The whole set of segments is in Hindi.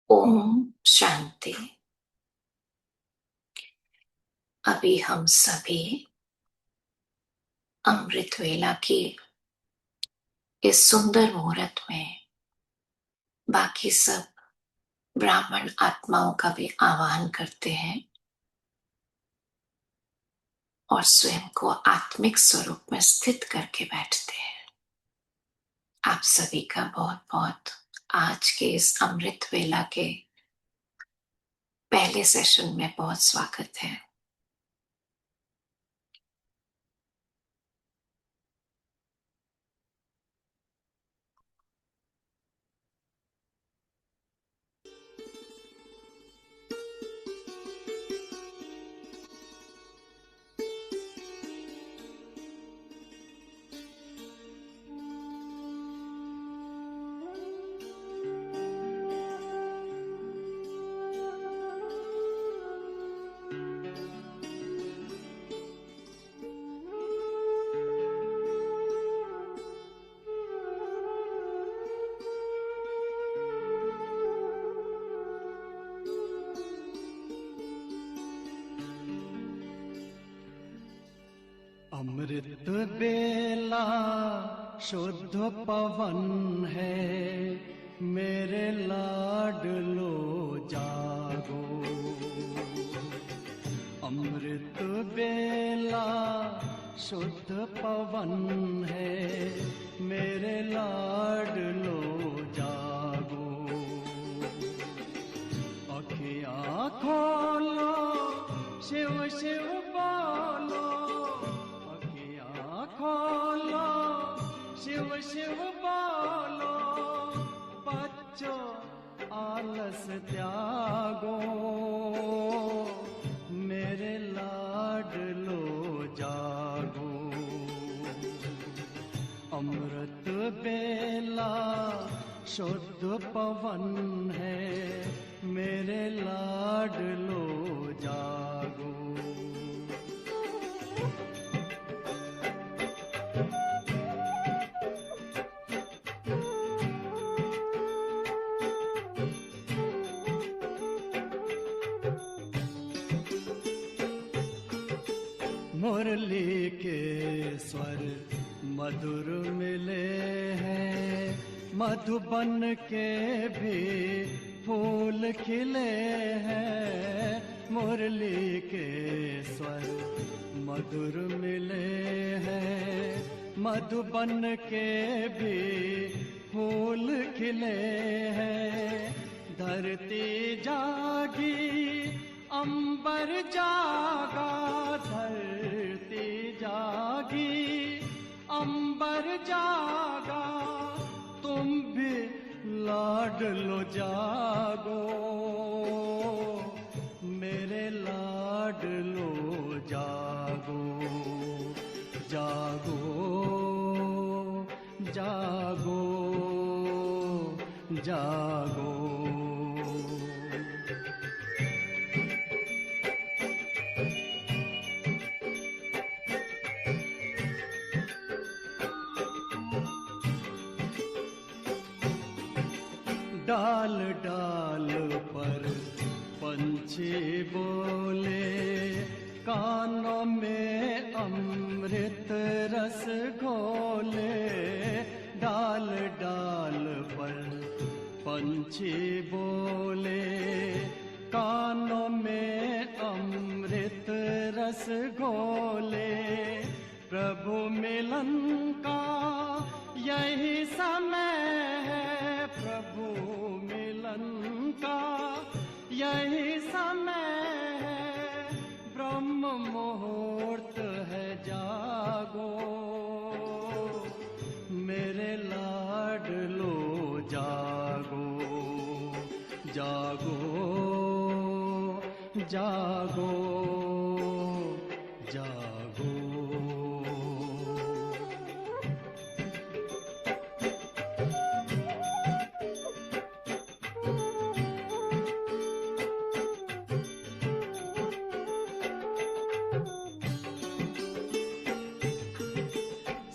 ओम शांति। अभी हम सभी अमृत वेला की इस सुंदर मुहूर्त में बाकी सब ब्राह्मण आत्माओं का भी आवाहन करते हैं और स्वयं को आत्मिक स्वरूप में स्थित करके बैठते हैं। आप सभी का बहुत बहुत आज के इस अमृत वेला के पहले सेशन में बहुत स्वागत है। अमृत बेला शुद्ध पवन है, मेरे लाडलो जागो। अमृत बेला शुद्ध पवन है, मेरे लाडलो जागो। अखियाँ खोलो, शिव शिव बोलो, खोलो, शिव शिव बोलो। बच्चों आलस त्यागो, मेरे लाडलो जागो। अमृत बेला शुद्ध पवन है, मेरे लाडलो जागो। मुरली के स्वर मधुर मिले हैं, मधुबन के भी फूल खिले हैं। मुरली के स्वर मधुर मिले हैं, मधुबन के भी फूल खिले हैं। धरती जागी, अंबर जागा, धरती जागी, अंबर जागा। तुम भी लाडलो जागो, मेरे लाडलो जागो। जागो जागो जागो। डाल डाल पर पंछी बोले, कानों में अमृत रस घोले। डाल डाल पर पंछी बोले, कानों में अमृत रस घोले। प्रभु मिलन का यही समय है, प्रभु मिलन का यही समय है। ब्रह्म मुहूर्त है, जागो, मेरे लाडलो जागो। जागो जागो जागो।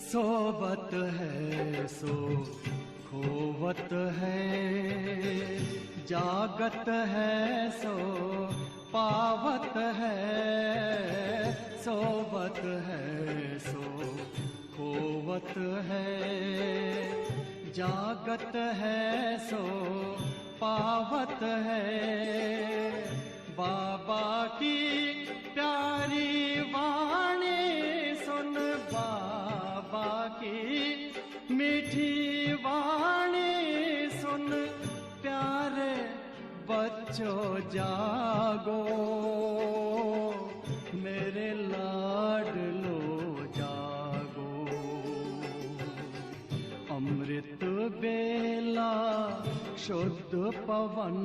सोबत है सो खोवत है, जागत है सो पावत है, सोवत है सो खोवत है, जागत है सो पावत है। बाबा की प्यारी वाणी सुन, बाबा की मीठी वाणी सुन, प्यारे बच्चों जागो, मेरे लाडलो जागो। अमृत बेला शुद्ध पवन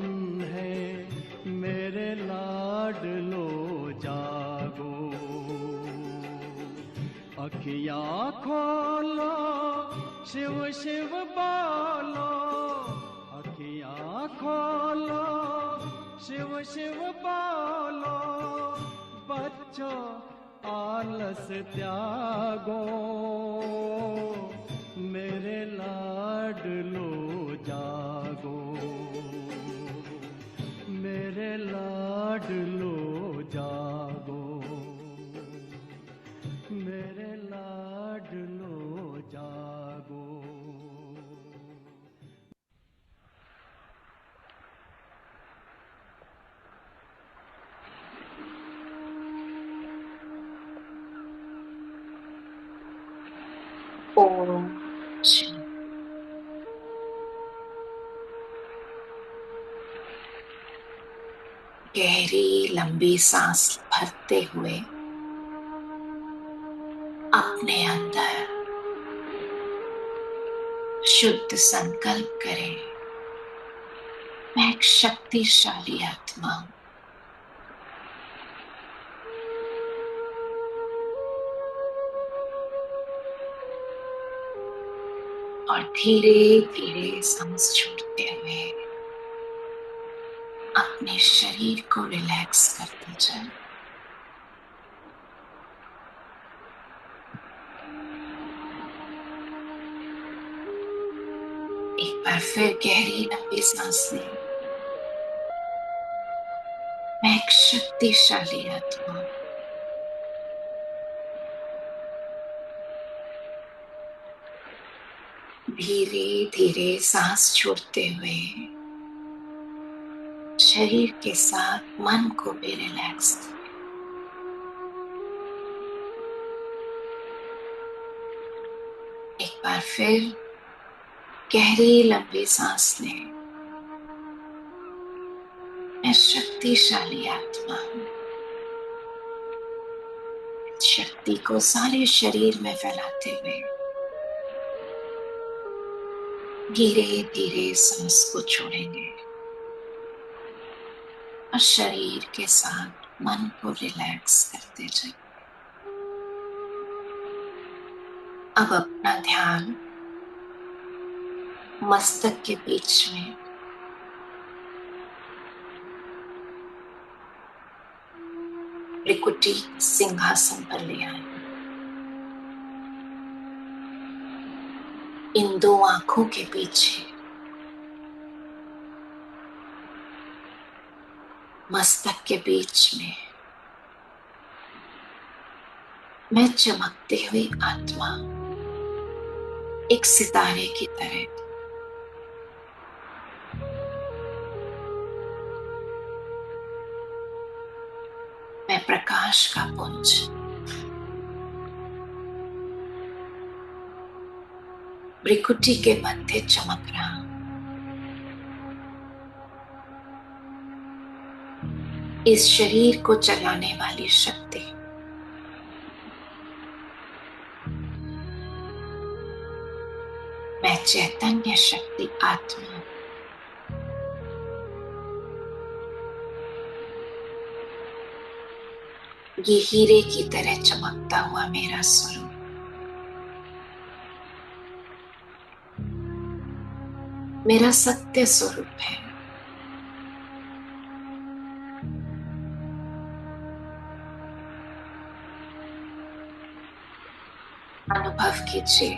है, मेरे लाडलो जागो। अखियाँ खोलो, शिव शिव बोलो, अखियाँ खोलो, शिव शिव बोलो। बच्चों आलस त्यागो, मेरे लाडलो जागो, मेरे लाडलो जागो, मेरे लाडलो जागो। ओम शांति। गहरी लंबी सांस भरते हुए अपने अंदर शुद्ध संकल्प करें, मैं एक शक्तिशाली आत्मा हूं। और धीरे धीरे सांस छोड़ते हुए अपने शरीर को रिलैक्स करते जाएं। एक बार फिर गहरी लंबी सांस लें, मैं एक शक्तिशाली आत्मा हूं। धीरे धीरे सांस छोड़ते हुए शरीर के साथ मन को भी रिलैक्स करें। एक बार फिर गहरी लंबी सांस लें, मैं शक्तिशाली आत्मा हूं। शक्ति को सारे शरीर में फैलाते हुए धीरे धीरे सांस को छोड़ेंगे और शरीर के साथ मन को रिलैक्स करते जाएं। अब अपना ध्यान मस्तक के बीच में त्रिकुटी सिंहासन पर ले आए। इन दो आंखों के पीछे मस्तक के बीच में मैं चमकते हुए आत्मा, एक सितारे की तरह मैं प्रकाश का पुंज भ्रिकुटी के मध्य चमक रहा हूं। इस शरीर को चलाने वाली शक्ति मैं चैतन्य शक्ति आत्मा, ये हीरे की तरह चमकता हुआ मेरा स्वरूप मेरा सत्य स्वरूप है। अनुभव कीजिए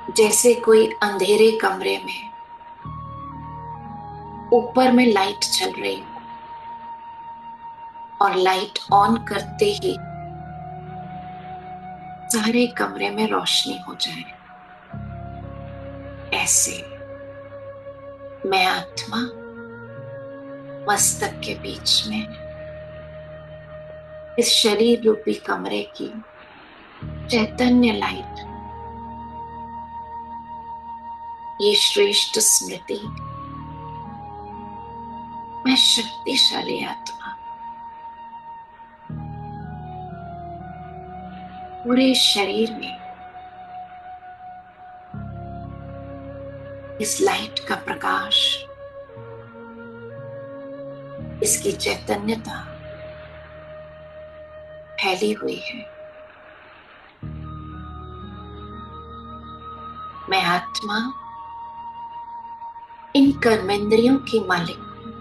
जैसे कोई अंधेरे कमरे में ऊपर में लाइट चल रही हो और लाइट ऑन करते ही सारे कमरे में रोशनी हो जाए, ऐसे मैं आत्मा मस्तक के बीच में इस शरीर रूपी कमरे की चैतन्य लाइट, ये श्रेष्ठ स्मृति, मैं शक्तिशाली आत्मा पूरे शरीर में इस लाइट का प्रकाश, इसकी चैतन्यता फैली हुई है। मैं आत्मा इन कर्मेंद्रियों की मालिक हूं।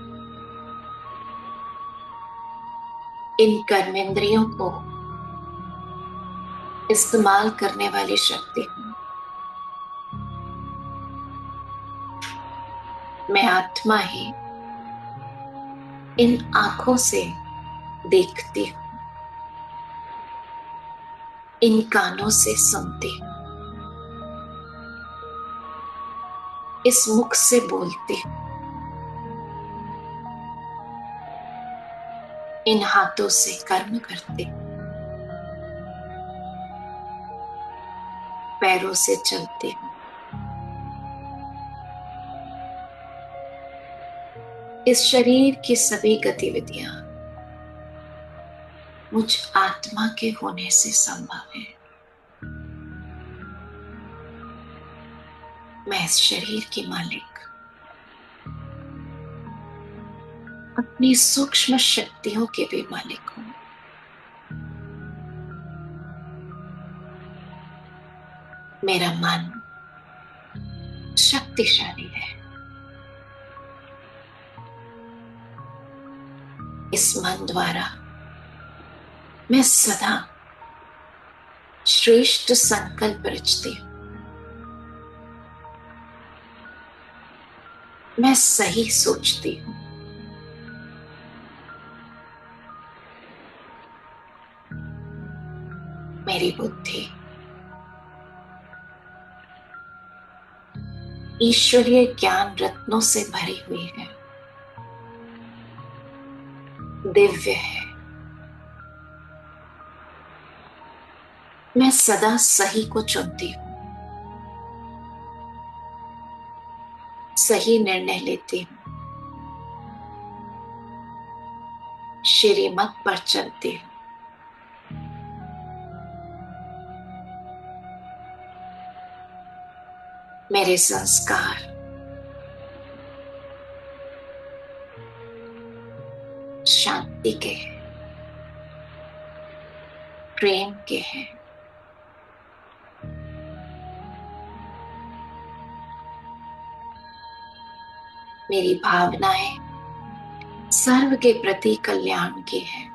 इन कर्मेंद्रियों को इस्तेमाल करने वाली शक्ति हूं। मैं आत्मा ही इन आंखों से देखती हूं, इन कानों से सुनती हूं, इस मुख से बोलती हूं, इन हाथों से कर्म करती हूं, पैरों से चलती हूं, इस शरीर की सभी गतिविधियां मुझ आत्मा के होने से संभव है। मैं इस शरीर की मालिक अपनी सूक्ष्म शक्तियों के भी मालिक हूं। मेरा मन शक्तिशाली है। इस मन द्वारा मैं सदा श्रेष्ठ संकल्प रचती हूं। मैं सही सोचती हूं। मेरी बुद्धि ईश्वरीय ज्ञान रत्नों से भरी हुई है, दिव्य है। मैं सदा सही को चुनती हूं, सही निर्णय लेती हूं, श्रीमत पर चलती हूं। मेरे संस्कार शांति के हैं, प्रेम के हैं। मेरी भावनाएं सर्व के प्रति कल्याण की है।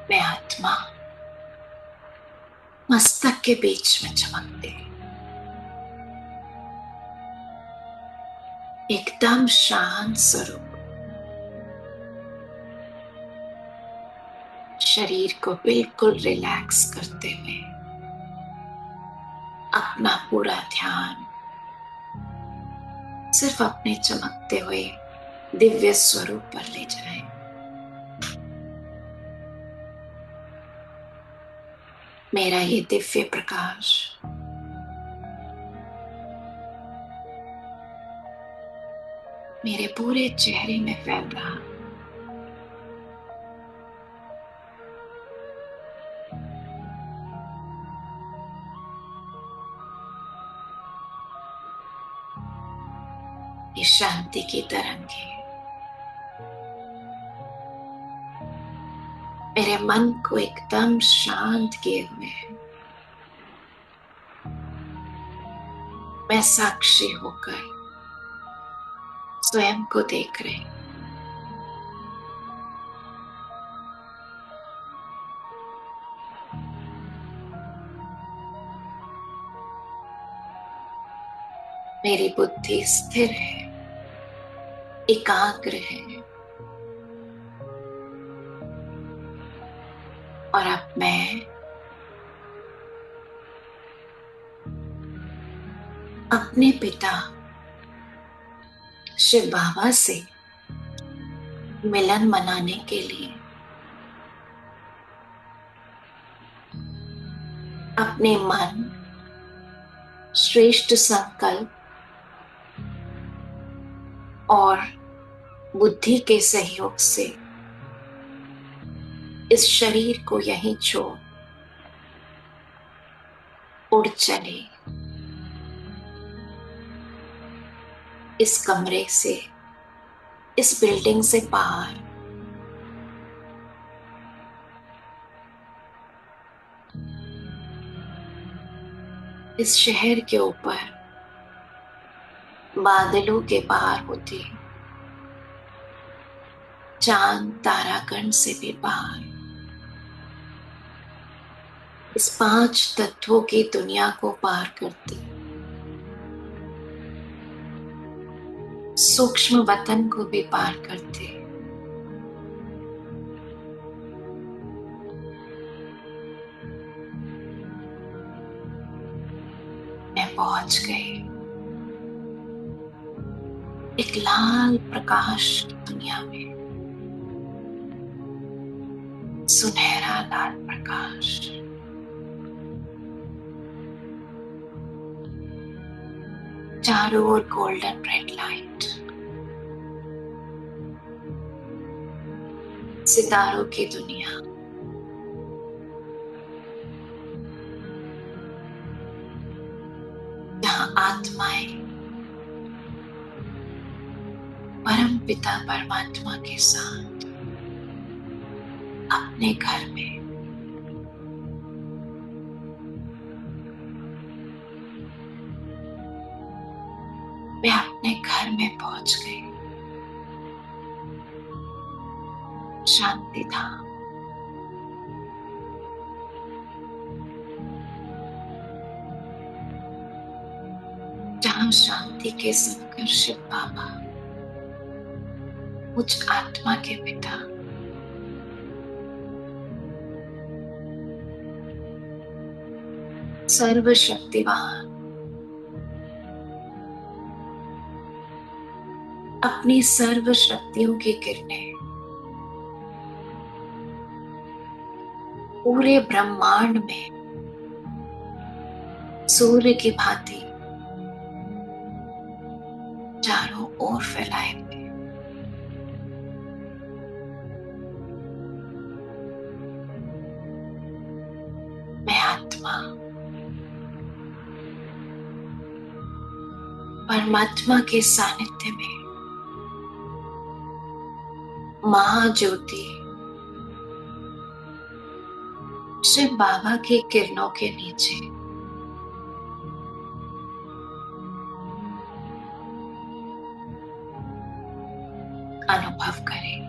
मैं आत्मा मस्तक के बीच में चमकती, एकदम शांत स्वरूप, शरीर को बिल्कुल रिलैक्स करते हुए अपना पूरा ध्यान सिर्फ अपने चमकते हुए दिव्य स्वरूप पर ले जाएं। मेरा ये दिव्य प्रकाश मेरे पूरे चेहरे में फैल रहा। ये शांति की तरंग है। मेरे मन को एकदम शांत किए हुए है। मैं साक्षी होकर स्वयं को देख रही। मेरी बुद्धि स्थिर है, एकाग्र है, और अब मैं अपने पिता शिव बाबा से मिलन मनाने के लिए अपने मन, श्रेष्ठ संकल्प और बुद्धि के सहयोग से इस शरीर को यहीं छोड़ उड़ चले, इस कमरे से, इस बिल्डिंग से बाहर, इस शहर के ऊपर, बादलों के पार होती, चांद तारागण से भी बाहर, इस 5 तत्वों की दुनिया को पार करती, सूक्ष्म वतन को भी पार करते, मैं पहुंच गई एक लाल प्रकाश की दुनिया में। सुनहरा लाल प्रकाश, चारों ओर गोल्डन रेड लाइट, सितारों की दुनिया, जहां आत्माएं परम पिता परमात्मा के साथ अपने घर में मैं अपने घर में पहुंच गई। शांति धाम, जहां शांति के संकर शिव बाबा मुझ आत्मा के पिता सर्वशक्तिवान अपनी सर्व शक्तियों की किरणें पूरे ब्रह्मांड में सूर्य की भांति चारों ओर फैलाए हुए, मैं आत्मा परमात्मा के सानिध्य में महाज्योति शिव बाबा की किरणों के नीचे अनुभव करें।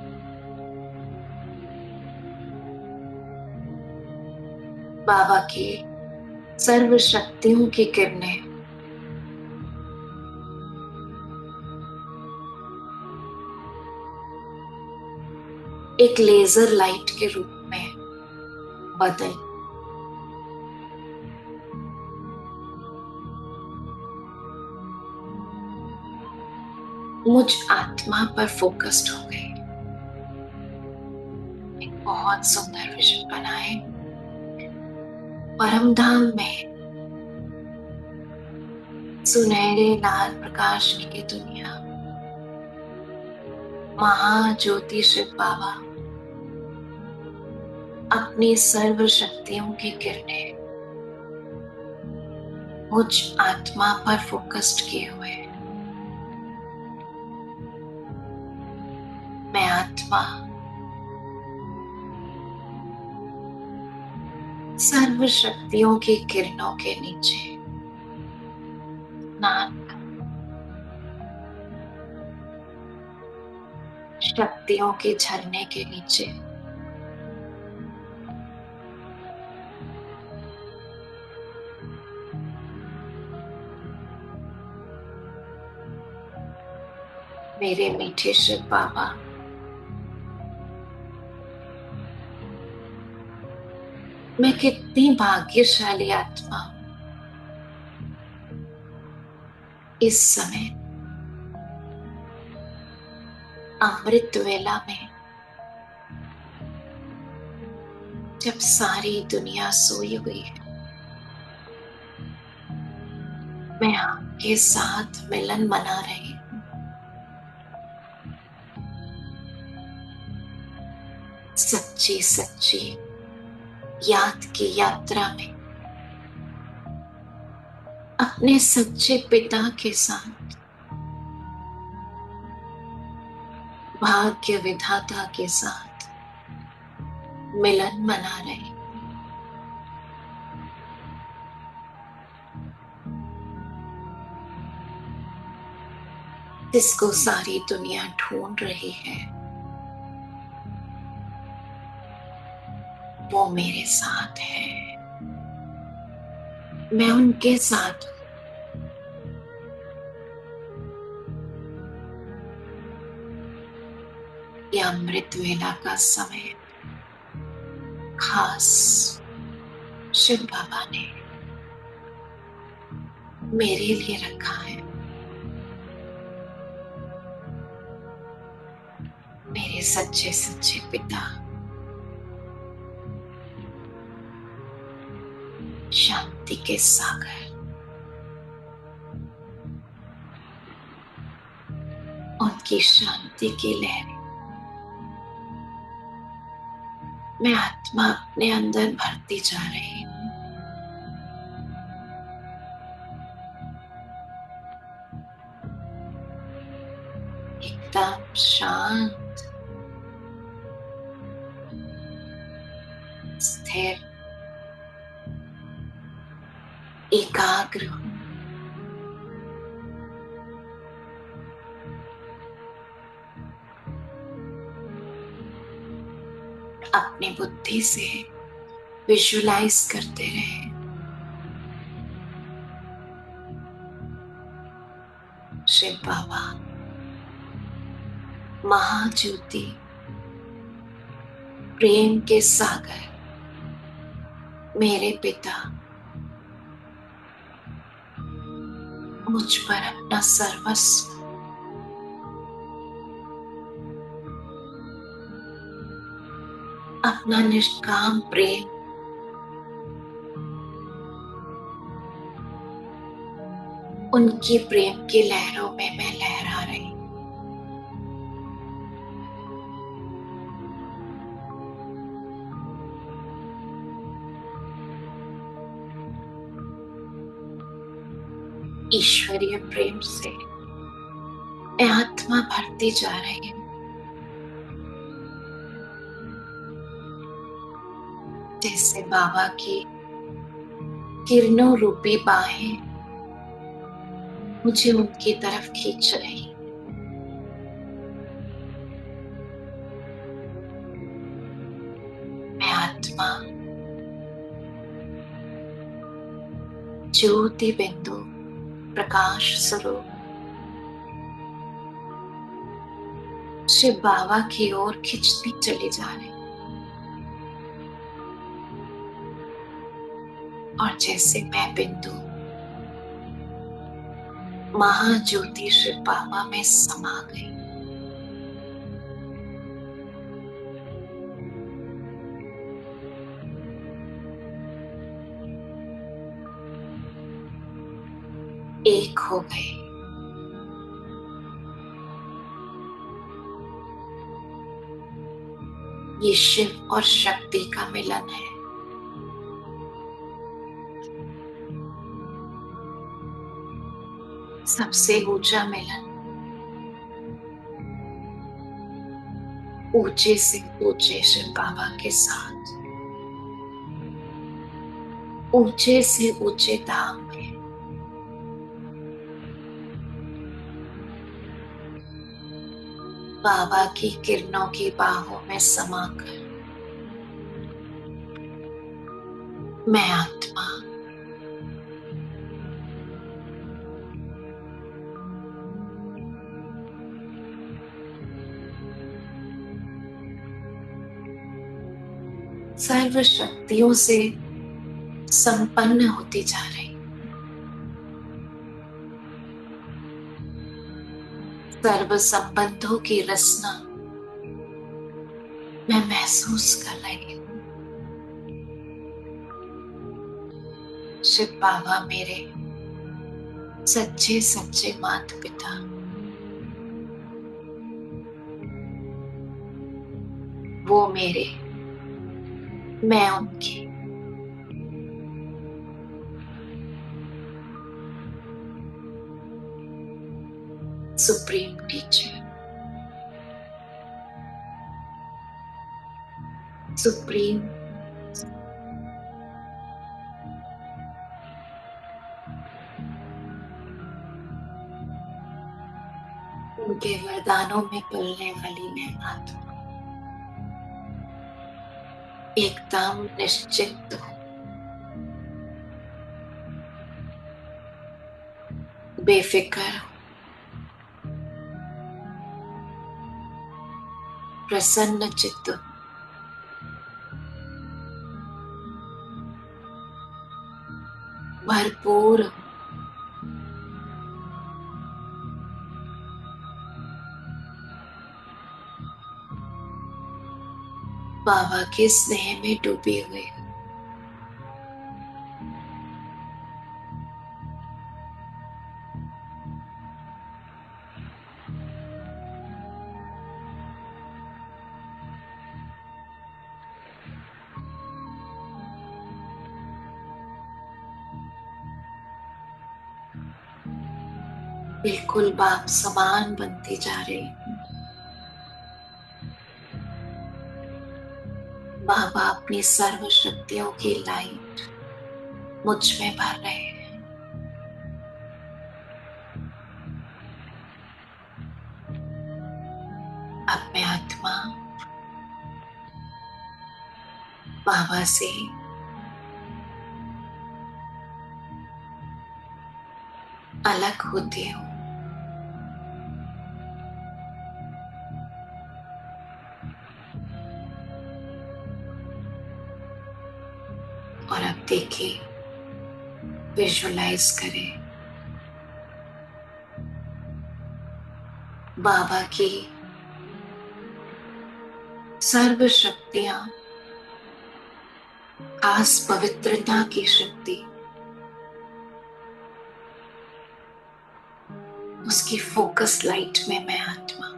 बाबा की सर्व शक्तियों की किरणें एक लेजर लाइट के रूप में बदल मुझ आत्मा पर फोकस्ड हो गई। एक बहुत सुंदर विजन बनाए। परमधाम में सुनहरे लाल प्रकाश की दुनिया, महाज्योति शिव बाबा अपनी सर्व शक्तियों की किरणें मुझ आत्मा पर फोकस्ड किए हुए। मैं आत्मा सर्व शक्तियों की किरणों के नीचे स्नान कर, शक्तियों के झरने के नीचे मेरे मीठे शिव बाबा, मैं कितनी भाग्यशाली आत्मा हूं। इस समय अमृत वेला में, जब सारी दुनिया सोई हुई है, मैं आपके साथ मिलन मना रही हूँ। सच्ची सच्ची याद की यात्रा में अपने सच्चे पिता के साथ, भाग्य विधाता के साथ मिलन मना रहे। जिसको सारी दुनिया ढूंढ रही है, वो मेरे साथ है, मैं उनके साथ हूं। ये अमृत वेला का समय खास शिव बाबा ने मेरे लिए रखा है। मेरे सच्चे सच्चे पिता, शांति के सागर, उनकी शांति की लहरें मैं आत्मा अपने अंदर भरती जा रही हूँ। एकदम शांत, स्थिर, एकाग्र हूँ। अपनी बुद्धि से विजुलाइज करते रहे, शिव बाबा महाज्योति, प्रेम के सागर, मेरे पिता मुझ पर अपना सर्वस्व अपना निष्काम प्रेम उनकी प्रेम की लहरों में मैं लहरा रही। ईश्वरीय प्रेम से मैं आत्मा भरती जा रही हूँ। जैसे बाबा की किरणों रूपी बाहें मुझे उनकी तरफ खींच रही। मैं आत्मा ज्योति बिंदु, प्रकाश स्वरूप शिव बाबा की ओर खिंचती चली जा रही। और जैसे मैं बिंदु महाज्योति शिव बाबा में समा गई, एक हो गए। ये शिव और शक्ति का मिलन है। सबसे ऊंचा मिलन, ऊंचे से ऊंचे शिव बाबा के साथ, ऊंचे से ऊंचे धाम में बाबा की किरणों की बाहों में समाकर मैं आत्मा सर्व शक्तियों से संपन्न होती जा रही, सर्व संबंधों की रचना मैं महसूस कर रही हूँ। शिव बाबा मेरे सच्चे सच्चे माता पिता, वो मेरे, मैं उनकी। सुप्रीम टीचर, सुप्रीम उनके वरदानों में पलने वाली मैं आत्मा एकदम निश्चित हूँ, बेफिक्र हूँ, प्रसन्न चित्त हूँ, भरपूर हूँ। बाबा के स्नेह में डूबी हुई हूँ। बिल्कुल बाप समान बनती जा रही हूँ। बाबा अपनी सर्व शक्तियों की लाइट मुझ में भर रहे हैं। अब मैं आत्मा बाबा से अलग होती हूँ और अब देखिए, विजुलाइज करें बाबा की सर्व शक्तियां, खास पवित्रता की शक्ति, उसकी फोकस लाइट में मैं आत्मा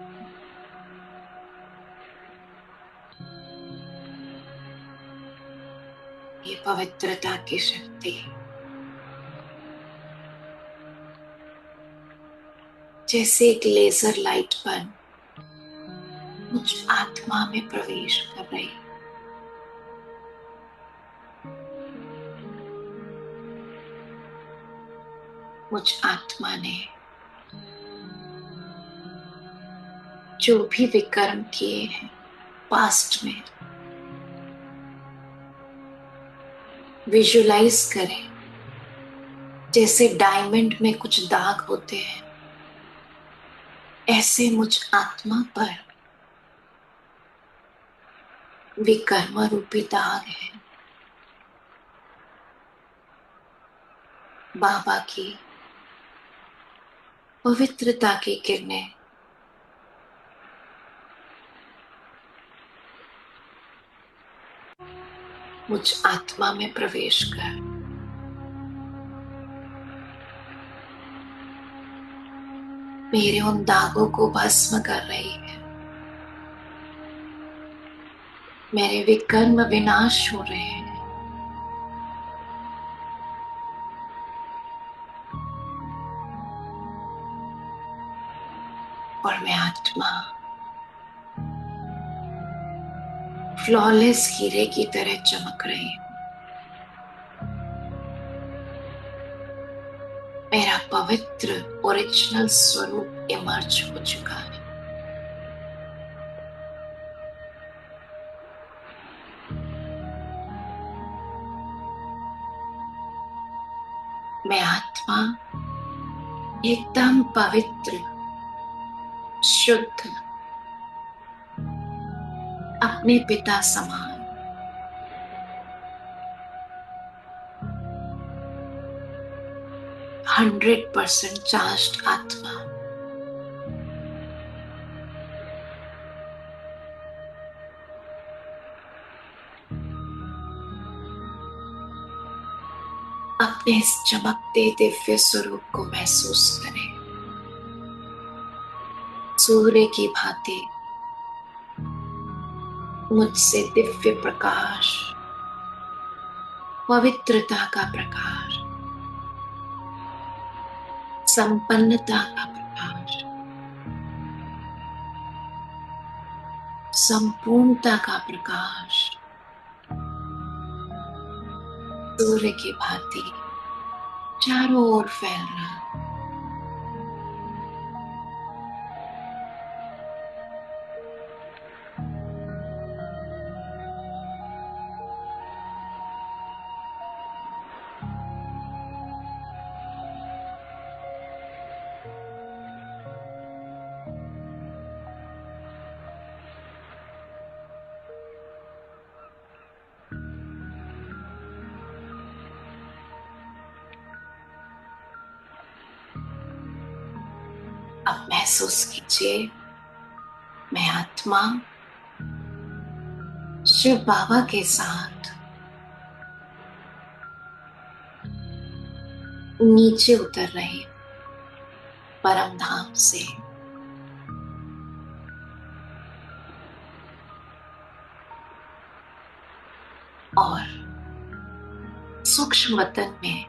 ये पवित्रता की शक्ति जैसे एक लेजर लाइट बन मुझ आत्मा में प्रवेश कर रही। मुझ आत्मा ने जो भी विकर्म किए हैं पास्ट में, विजुलाइज करें जैसे डायमंड में कुछ दाग होते हैं, ऐसे मुझ आत्मा पर विकर्म रूपी दाग है। बाबा की पवित्रता की किरणें मुझ आत्मा में प्रवेश कर मेरे उन दागों को भस्म कर रही है। मेरे विकर्म विनाश हो रहे हैं। और मैं आत्मा फ्लॉलेस हीरे की तरह चमक रही हूँ। मेरा पवित्र ओरिजिनल स्वरूप इमर्ज हो चुका है। मैं आत्मा एकदम पवित्र, शुद्ध, अपने पिता समान, 100% चार्ज्ड आत्मा अपने इस चमकते दिव्य स्वरूप को महसूस करें। सूर्य की भांति मुझसे दिव्य प्रकाश, पवित्रता का प्रकाश, संपन्नता का प्रकाश, संपूर्णता का प्रकाश सूर्य की भांति चारों ओर फैल रहा। अब महसूस कीजिए, मैं आत्मा शिव बाबा के साथ नीचे उतर रही हूं, परम धाम से। और सूक्ष्म वतन में,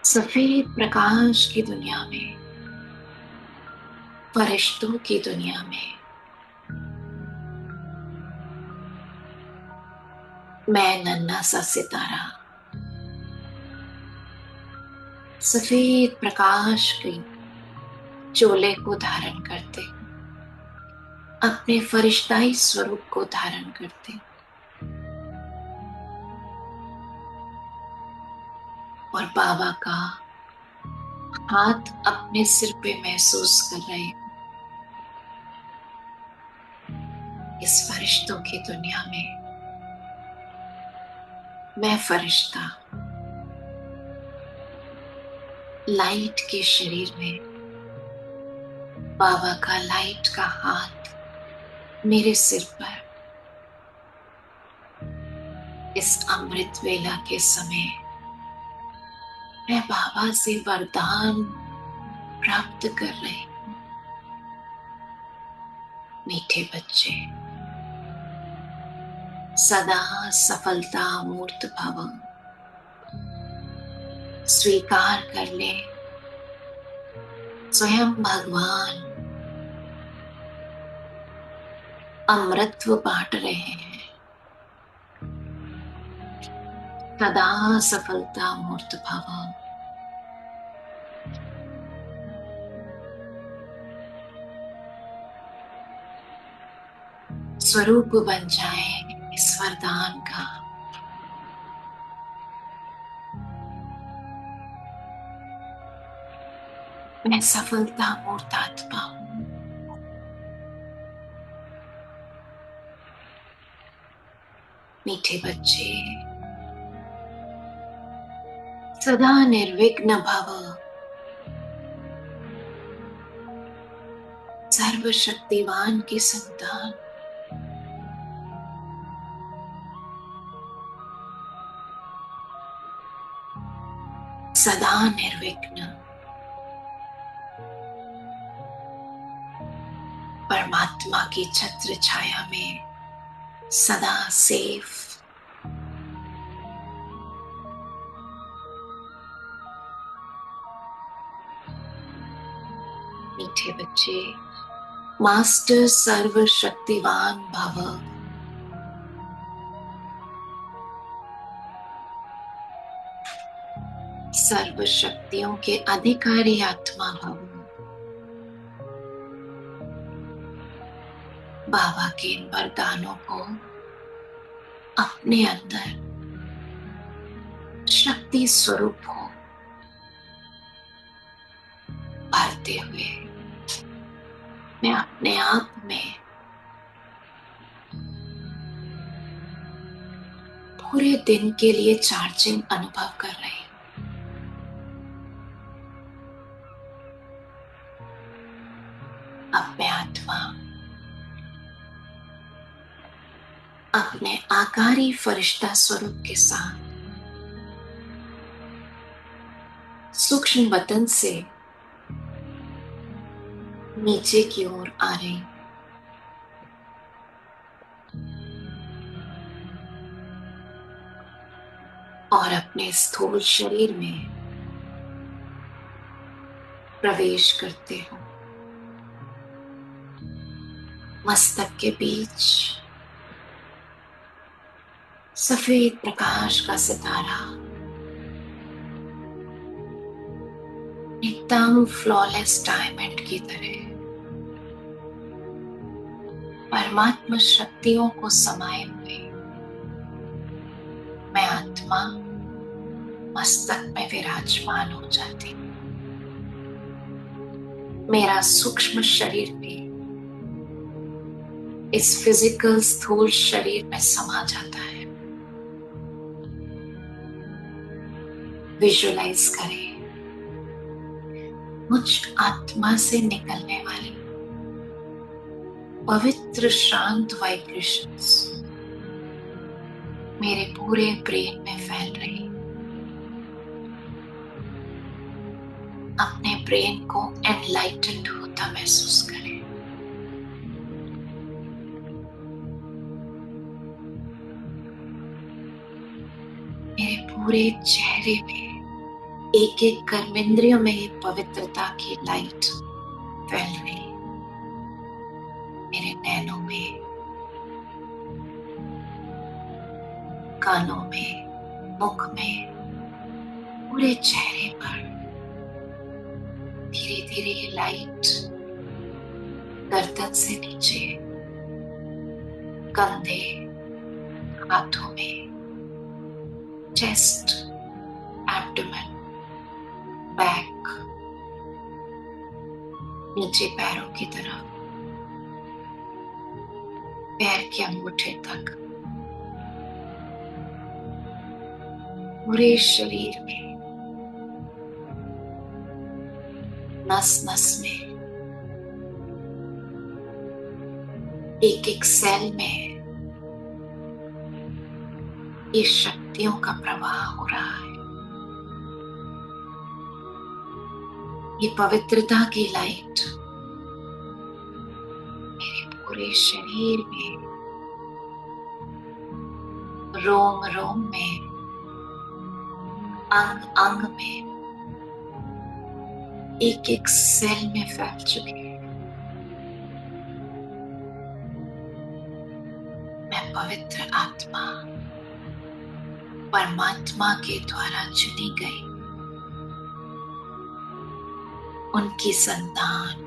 सफेद प्रकाश की दुनिया में, फरिश्तों की दुनिया में मैं नन्हा सा सितारा सफेद प्रकाश की चोले को धारण करते, अपने फरिश्ताई स्वरूप को धारण करते और बाबा का हाथ अपने सिर पे महसूस कर रहे हैं। इस फरिश्तों की दुनिया में मैं फरिश्ता लाइट के शरीर में, बाबा का लाइट का हाथ मेरे सिर पर इस अमृत वेला के समय मैं बाबा से वरदान प्राप्त कर रही हूं। मीठे बच्चे, सदा सफलता मूर्त भव, स्वीकार कर ले स्वयं भगवान अमृतत्व बांट रहे हैं। सदा सफलता मूर्त भव। स्वरूप बन जाए इस वरदान का। मैं सफलता मूर्त आत्मा हूं। मीठे बच्चे, सदा निर्विघ्न भव, सर्वशक्तिवान की संतान। सदा निर्विघ्न, परमात्मा की छत्र छाया में सदा सेफ। मीठे बच्चे, मास्टर सर्वशक्तिवान भव, सर्व शक्तियों के अधिकारी आत्मा भव। बाबा के इन वरदानों को अपने अंदर शक्ति स्वरूप हो भरते हुए मैं अपने आप में पूरे दिन के लिए चार्जिंग अनुभव कर रही हूं। अब मैं आत्मा अपने आकारी फरिश्ता स्वरूप के साथ सूक्ष्म वतन से नीचे की ओर आ रही हूं। और अपने स्थूल शरीर में प्रवेश करते हो। मस्तक के बीच सफेद प्रकाश का सितारा एकदम फ्लॉलेस डायमंड की तरह परमात्मा शक्तियों को समाये हुए मैं आत्मा मस्तक में विराजमान हो जाती हूँ। मेरा सूक्ष्म शरीर भी इस फिजिकल स्थूल शरीर में समा जाता है। विजुअलाइज करें मुझ आत्मा से निकलने वाली पवित्र शांत वाइब्रेशंस मेरे पूरे ब्रेन में फैल रही। अपने ब्रेन को एनलाइटेंड होता महसूस करें। मेरे पूरे चेहरे में एक एक कर्मेंद्रियों में ये पवित्रता की लाइट फैल रही। मेरे नैनों में, कानों में, मुख में, पूरे चेहरे पर धीरे धीरे ये लाइट गर्दन से नीचे, कंधे, हाथों में, चेस्ट, एब्डोमेन, बैक, नीचे पैरों की तरफ, पैर के अंगूठे तक, पूरे शरीर में, नस नस में, एक एक सेल में ये शक्तियों का प्रवाह हो रहा है। ये पवित्रता की लाइट मेरे पूरे शरीर में, रोम रोम में, अंग अंग में, एक एक सेल में फैल चुकी है। मैं पवित्र आत्मा परमात्मा के द्वारा चुनी गई उनकी संतान,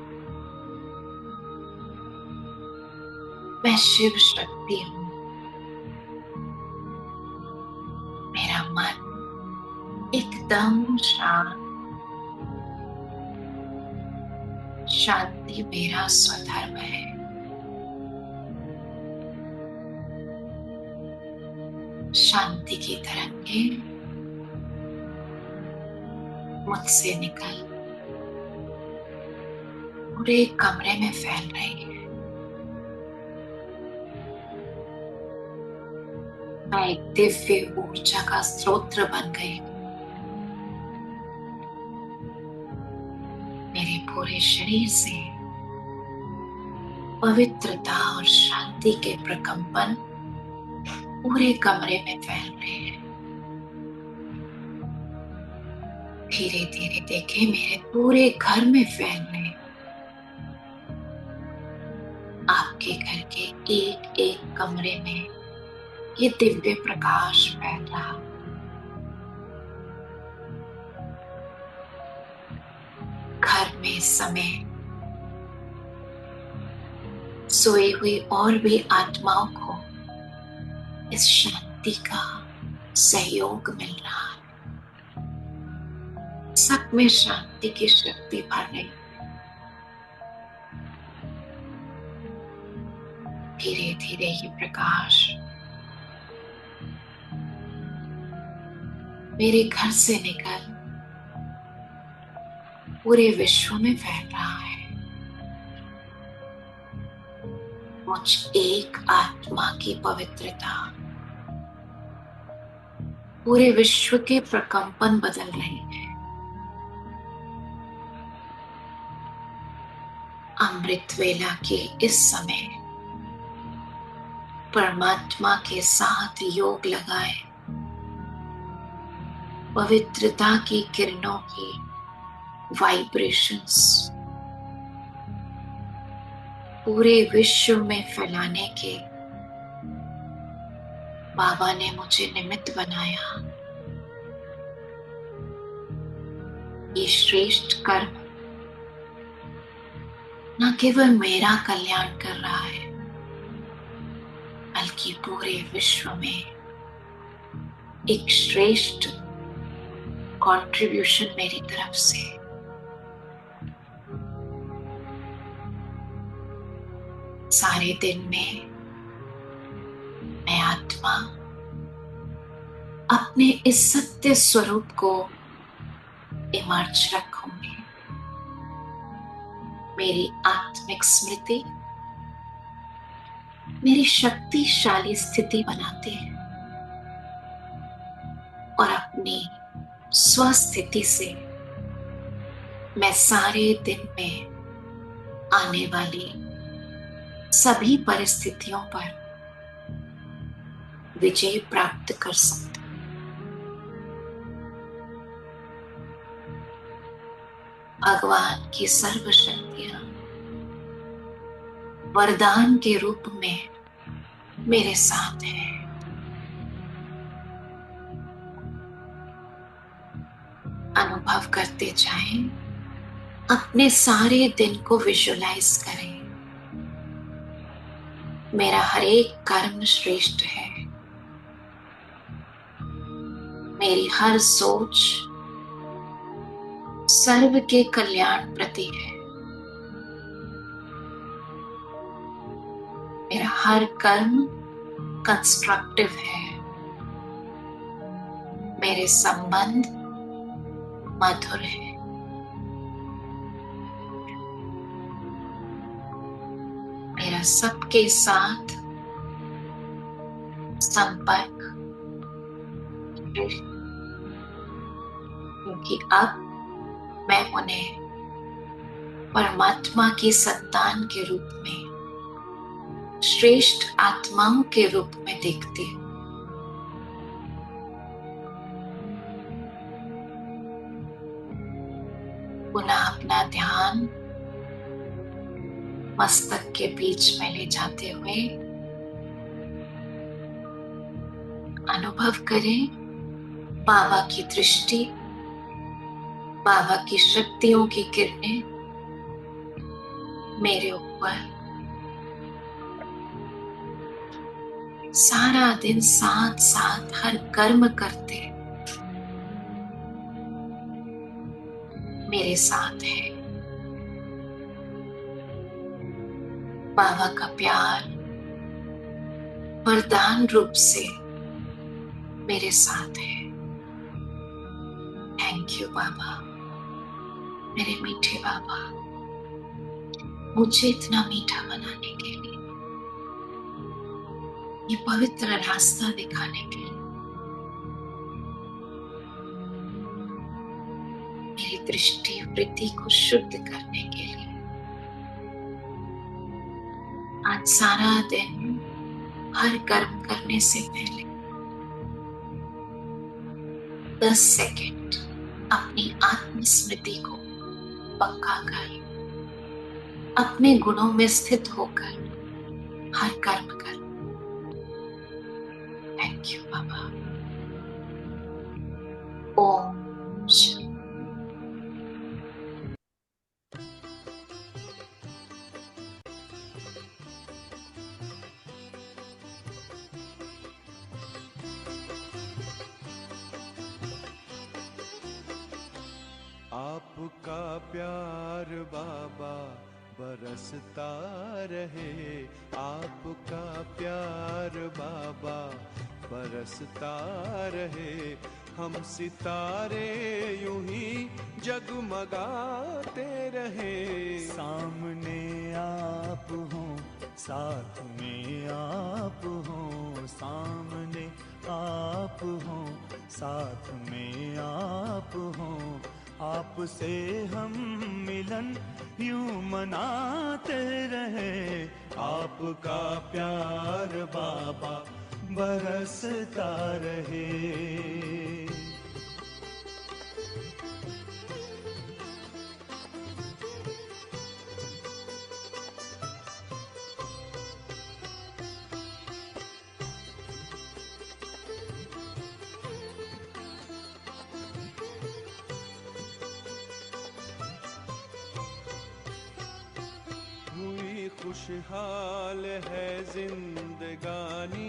मैं शिव शक्ति हूं। मेरा मन एकदम शांत, शांति मेरा स्वधर्म है। शांति की तरंगें मुझसे निकल पूरे कमरे में फैल रही है। मैं एक दिव्य ऊर्जा का स्रोत बन गई। मेरे पूरे शरीर से पवित्रता और शांति के प्रकंपन पूरे कमरे में फैल रहे हैं। धीरे धीरे देखें मेरे पूरे घर में फैल रहे हैं। आपके घर के एक एक कमरे में ये दिव्य प्रकाश फैल रहा। घर में समय सोई हुई और भी आत्माओं को इस शांति का सहयोग मिल रहा है। सब में शांति की शक्ति भर रही। धीरे धीरे ये प्रकाश मेरे घर से निकल पूरे विश्व में फैल रहा है। मुझ एक आत्मा की पवित्रता पूरे विश्व के प्रकंपन बदल रही है। अमृत वेला के इस समय परमात्मा के साथ योग लगाए पवित्रता की किरणों की वाइब्रेशंस पूरे विश्व में फैलाने के बाबा ने मुझे निमित्त बनाया। ये श्रेष्ठ कर्म न केवल मेरा कल्याण कर रहा है बल्कि पूरे विश्व में एक श्रेष्ठ कंट्रीब्यूशन मेरी तरफ से। सारे दिन में मैं आत्मा अपने इस सत्य स्वरूप को इमर्ज रखूंगी। मेरी आत्मिक स्मृति मेरी शक्तिशाली स्थिति बनाती है और अपनी स्वस्थिति से मैं सारे दिन में आने वाली सभी परिस्थितियों पर विजय प्राप्त कर सकती। भगवान की सर्व शक्तियां वरदान के रूप में मेरे साथ है। अनुभव करते जाएं, अपने सारे दिन को विजुलाइज करें। मेरा हर एक कर्म श्रेष्ठ है। मेरी हर सोच सर्व के कल्याण प्रति है। मेरा हर कर्म कंस्ट्रक्टिव है। मेरे संबंध मधुर है। मेरा सबके साथ संपर्क, क्योंकि अब मैं उन्हें परमात्मा की संतान के रूप में, श्रेष्ठ आत्माओं के रूप में देखती हूँ। पुनः अपना ध्यान मस्तक के बीच में ले जाते हुए अनुभव करें बाबा की दृष्टि, बाबा की शक्तियों की किरणें मेरे ऊपर सारा दिन साथ साथ हर कर्म करते मेरे साथ है। बाबा का प्यार वरदान रूप से मेरे साथ है। थैंक यू बाबा, मेरे मीठे बाबा, मुझे इतना मीठा बनाने के लिए, ये पवित्र रास्ता दिखाने के लिए, मेरी दृष्टि वृत्ति को शुद्ध करने के लिए। आज सारा दिन हर कर्म करने से पहले 10 सेकंड अपनी आत्मस्मृति को पक्का कर अपने गुणों में स्थित होकर हर कर्म कर। थैंक यू बाबा। ओम शांति। आपका प्यार बाबा बरसता रहे, आपका प्यार बाबा बरसता रहे। हम सितारे यूं ही जगमगाते रहे। सामने आप हो, साथ में आप हो, सामने आप हो, साथ में आप हो। आपसे हम मिलन यूं मनाते रहे। आपका प्यार बाबा बरसता रहे। हुई खुशहाल है जिंदगानी,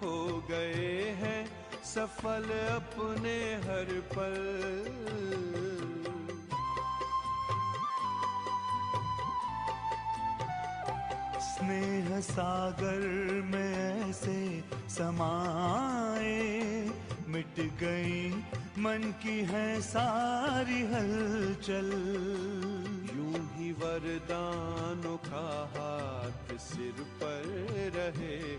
हो गए हैं सफल अपने हर पल। स्नेह सागर में ऐसे समाए, मिट गई मन की है सारी हलचल। यूं ही वरदानों का हाथ सिर पर रहे,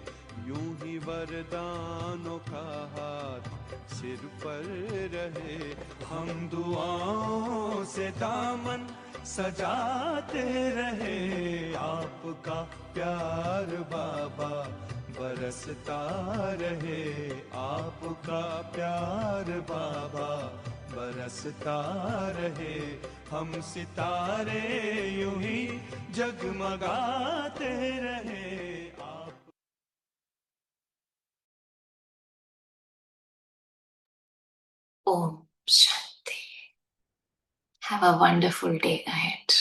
यूं ही वरदानों का हाथ सिर पर रहे। हम दुआओं से दामन सजाते रहे। आपका प्यार बाबा बरसता रहे। आपका प्यार बाबा बरसता रहे। हम सितारे यूं ही जगमगाते रहे। Om Shanti. Have a wonderful day ahead.